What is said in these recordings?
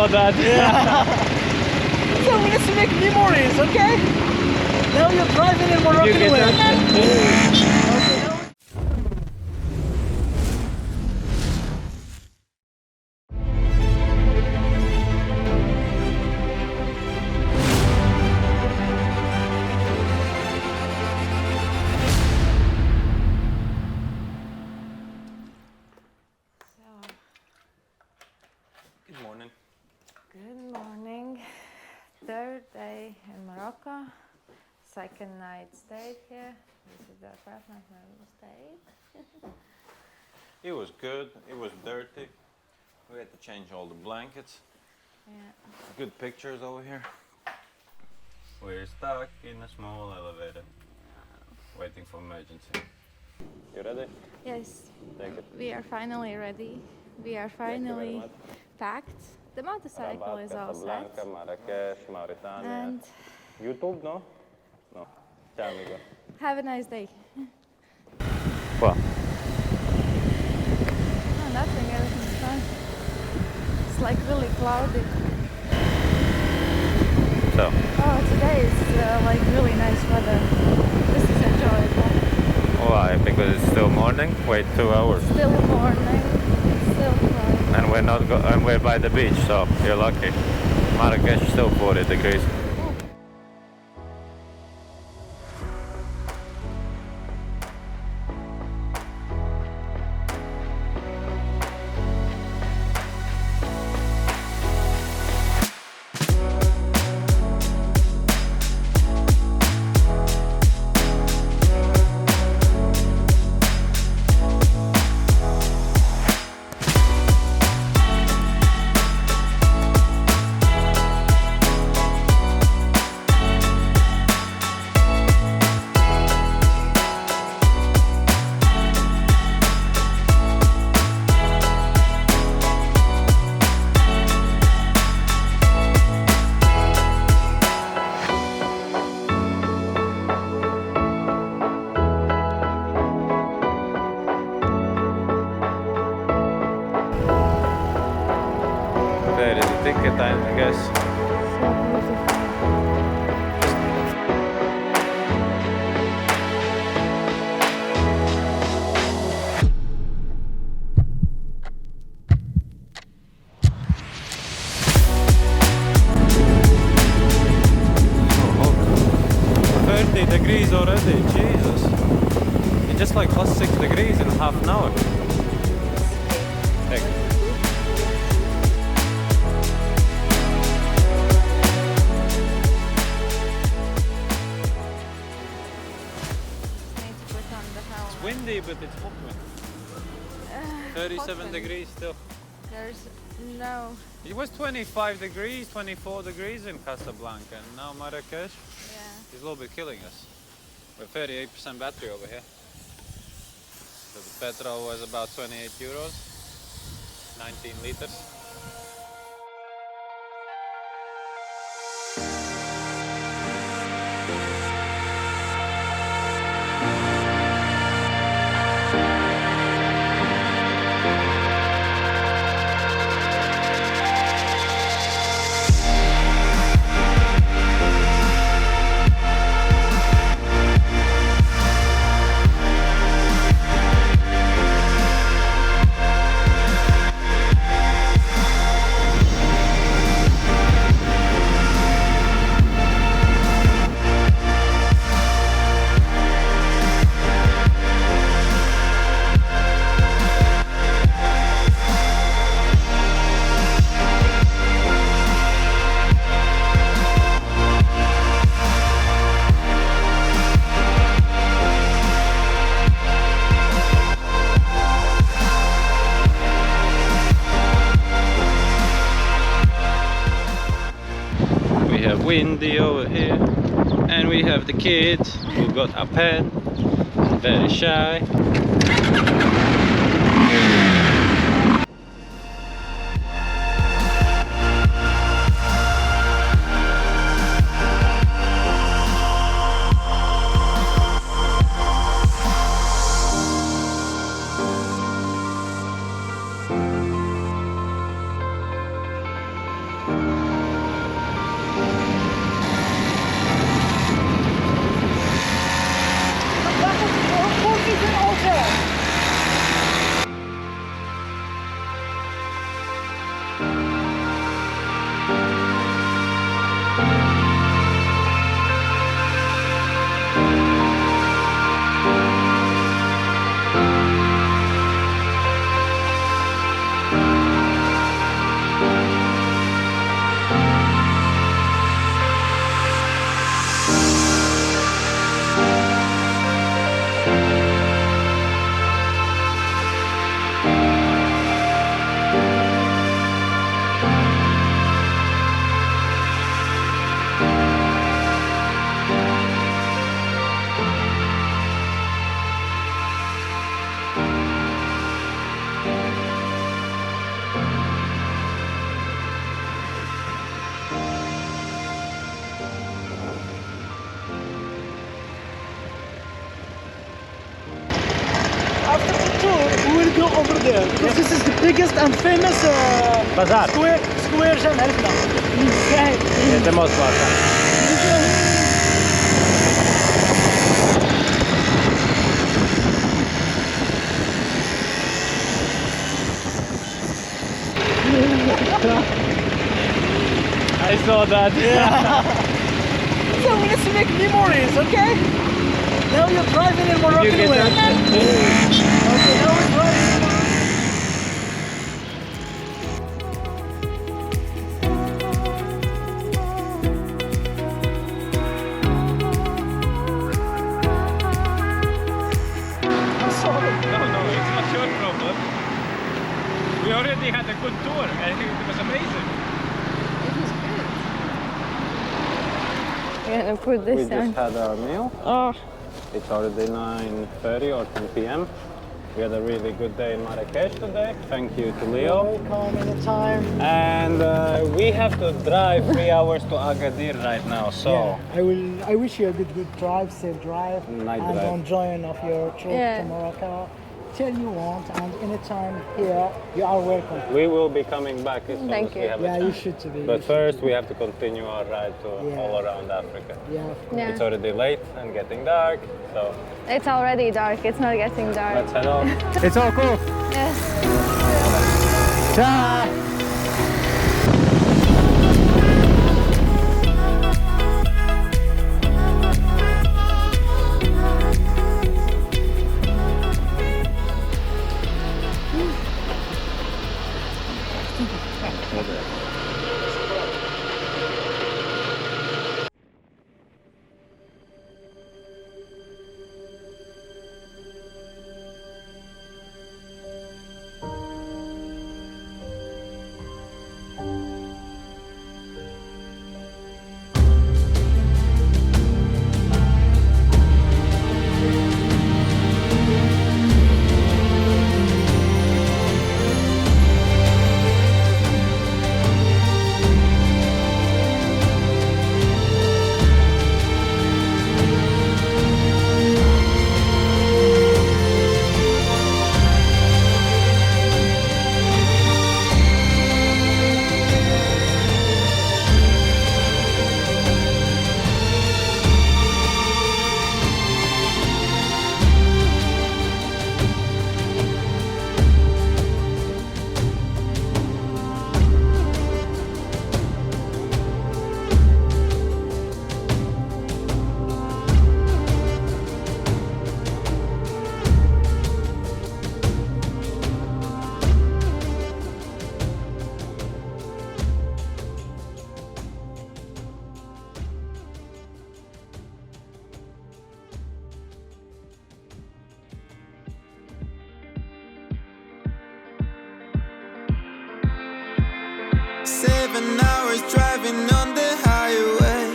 about that. Yeah. So we need to make memories, okay? Now you're driving in Moroccan way. Good morning. Good morning. Third day in Morocco. Second night stayed here. This is the apartment where we stayed. It was good. It was dirty. We had to change all the blankets. Yeah. Good pictures over here. We're stuck in a small elevator, waiting for emergency. You ready? Yes, Take it. we are finally ready. We are finally packed. The motorcycle Rabat, is all set. Casablanca, Marrakesh, Mauritania. And YouTube, no? No. Ciao, amigo. have a nice day. Well, Oh, nothing, everything's fine. It's like really cloudy. so Oh, today is like really nice weather. This is enjoyable. why? Because it's still morning. Wait 2 hours, Still morning, still cloudy. and we're not. And we're by the beach, so you're lucky. Marrakesh is still 40 degrees. There is a ticket, I guess. So beautiful. Oh, 30 degrees already, Jesus. It's just like plus 6 degrees in half an hour. Heck. Need to put on the helmet. It's windy, but it's hot wind. 37 Hot degrees still. There's no. It was 25 degrees, 24 degrees in Casablanca, and now Marrakesh Yeah. is a little bit killing us. We're 38% battery over here. So the petrol was about 28 euros, 19 liters. Windy over here, and we have the kids who got a pen, very shy. you over there because this is the biggest and famous Bazaar. square جنب هنا. Yeah, the most bazaar. I saw that. Yeah. So we need to make memories, okay? Now you're driving in Moroccan You get way. that? Okay, now we're driving in Moroccan. I'm sorry. No, it's not your problem. We already had a good tour. I think it was amazing. You're gonna put this We on. just had our meal. Oh, It's already 9:30 or 10 p.m. We had a really good day in Marrakesh today. Thank you to Leo. Welcome anytime. And we have to drive 3 hours to Agadir right now. So Yeah, I wish you a good drive, safe drive, Night and drive. enjoying of your trip Yeah. to Morocco. Till you want, and anytime here, you are welcome. we will be coming back as soon Thank as we you. have a Yeah, you chance. should to be. But first we have to continue our ride to Yeah. all around Africa. Yeah, of course. yeah. It's already late and getting dark, so It's already dark. It's not getting dark. let's head on. It's all cool. Yes. Ciao. Seven hours driving on the highway.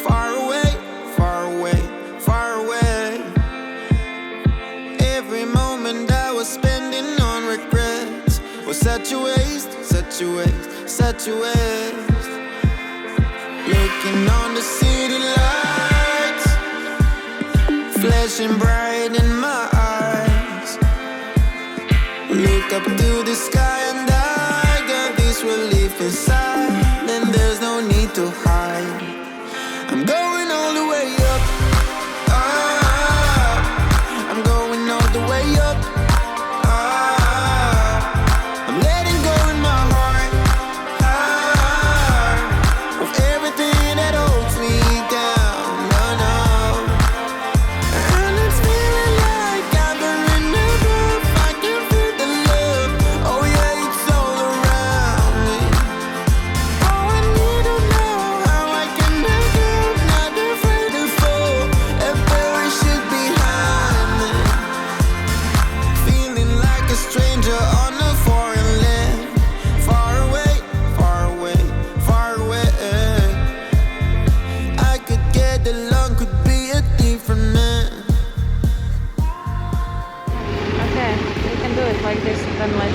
Far away, far away, far away. Every moment I was spending on regrets was such a waste, such a waste, such a waste. Looking on the city lights, flashing bright in my eyes. Look up to the sky and I got this relief inside, and there's no need to hide. I'm going all the way up, ah, I'm going all the way up, ah, I'm letting go in my heart, ah, of everything that holds me down, no, no. And it's feeling like I'm in the roof, I can feel the love, oh yeah, it's all around me. Oh, I need to know how I can make it, not afraid to fall, a parachute behind me. Feeling like a stranger on a foreign land, far away, far away, far away. I could get along, could be a different man. Okay, we can do it like this, then like